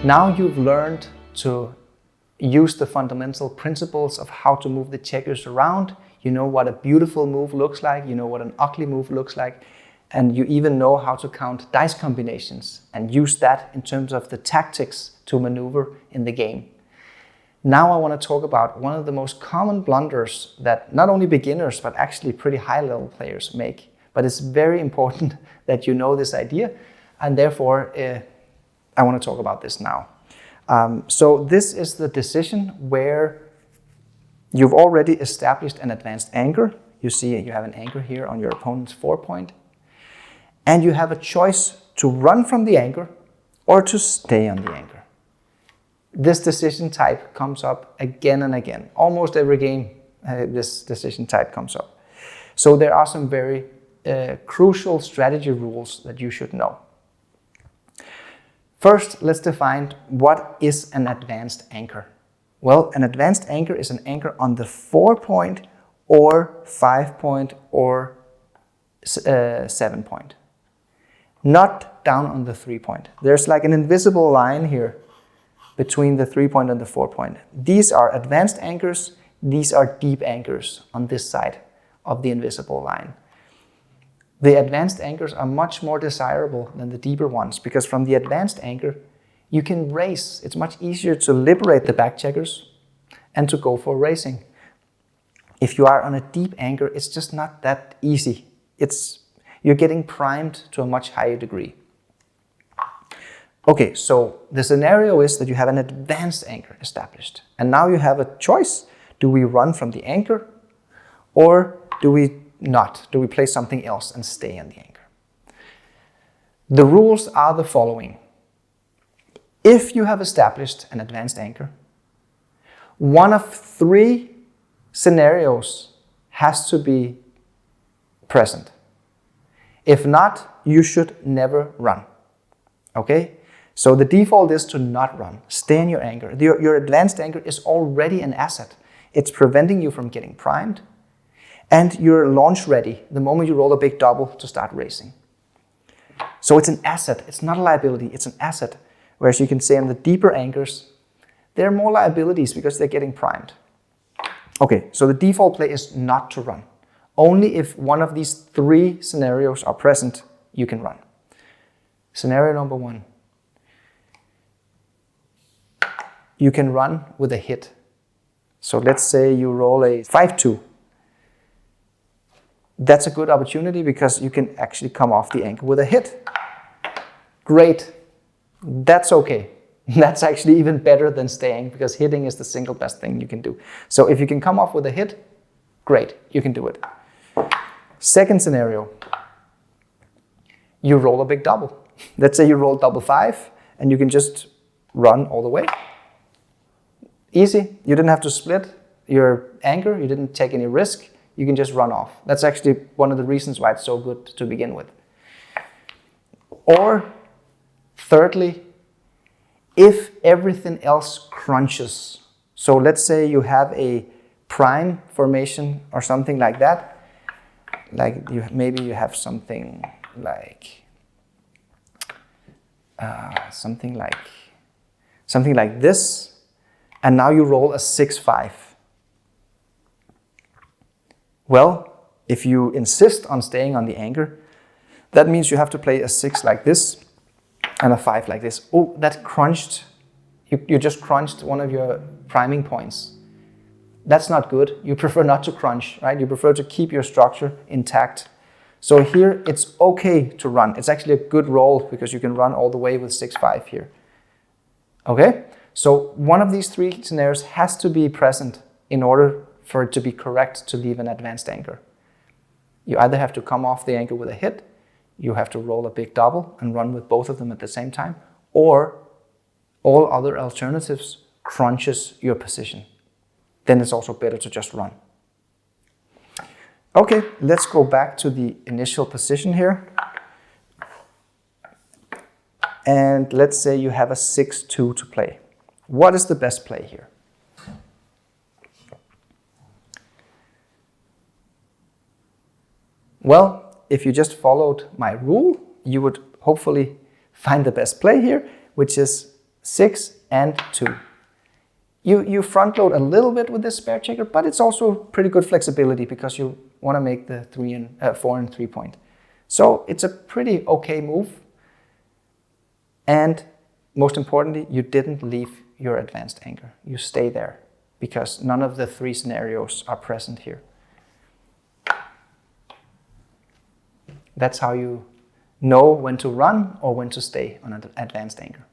Now you've learned to use the fundamental principles of how to move the checkers around. You know what a beautiful move looks like, you know what an ugly move looks like, and you even know how to count dice combinations and use that in terms of the tactics to maneuver in the game. Now I want to talk about one of the most common blunders that not only beginners but actually pretty high-level players make. But it's very important that you know this idea, and therefore I want to talk about this now. So this is the decision where you've already established an advanced anchor. You see you have an anchor here on your opponent's 4-point. And you have a choice to run from the anchor or to stay on the anchor. This decision type comes up again and again. Almost every game this decision type comes up. So there are some very crucial strategy rules that you should know. First, let's define what is an advanced anchor. Well, an advanced anchor is an anchor on the 4-point or 5-point or 7-point. Not down on the 3-point. There's like an invisible line here between the 3-point and the 4-point. These are advanced anchors. These are deep anchors on this side of the invisible line. The advanced anchors are much more desirable than the deeper ones because from the advanced anchor, you can race. It's much easier to liberate the back checkers and to go for racing. If you are on a deep anchor, it's just not that easy. You're getting primed to a much higher degree. Okay, so the scenario is that you have an advanced anchor established. And now you have a choice. Do we run from the anchor or do we not? Do we play something else and stay on the anchor? The rules are the following. If you have established an advanced anchor, one of 3 scenarios has to be present. If not, you should never run. Okay? So the default is to not run. Stay in your anchor. Your advanced anchor is already an asset. It's preventing you from getting primed. And you're launch ready the moment you roll a big double to start racing. So it's an asset. It's not a liability. It's an asset. Whereas you can say on the deeper anchors, there are more liabilities because they're getting primed. Okay, so the default play is not to run. Only if one of these 3 scenarios are present, you can run. Scenario number 1. You can run with a hit. So let's say you roll a 5-2. That's a good opportunity because you can actually come off the anchor with a hit. Great. That's okay. That's actually even better than staying because hitting is the single best thing you can do. So if you can come off with a hit, great, you can do it. Second scenario, you roll a big double. Let's say you roll double 5 and you can just run all the way. Easy. You didn't have to split your anchor. You didn't take any risk. You can just run off. That's actually one of the reasons why it's so good to begin with. Or thirdly, if everything else crunches. So let's say you have a prime formation or something like that. Like maybe you have something like something like this. And now you roll a 6-5. Well, if you insist on staying on the anchor, that means you have to play a 6 like this and a 5 like this. Oh, that crunched. You just crunched one of your priming points. That's not good. You prefer not to crunch, right? You prefer to keep your structure intact. So here it's okay to run. It's actually a good roll because you can run all the way with 6-5 here. Okay? So one of these 3 scenarios has to be present in order for it to be correct to leave an advanced anchor. You either have to come off the anchor with a hit, you have to roll a big double and run with both of them at the same time, or all other alternatives crunches your position. Then it's also better to just run. Okay, let's go back to the initial position here. And let's say you have a 6-2 to play. What is the best play here? Well, if you just followed my rule, you would hopefully find the best play here, which is 6 and 2. You front load a little bit with this spare checker, but it's also pretty good flexibility because you want to make the 4 and 3 point. So it's a pretty okay move. And most importantly, you didn't leave your advanced anchor. You stay there because none of the 3 scenarios are present here. That's how you know when to run or when to stay on an advanced anchor.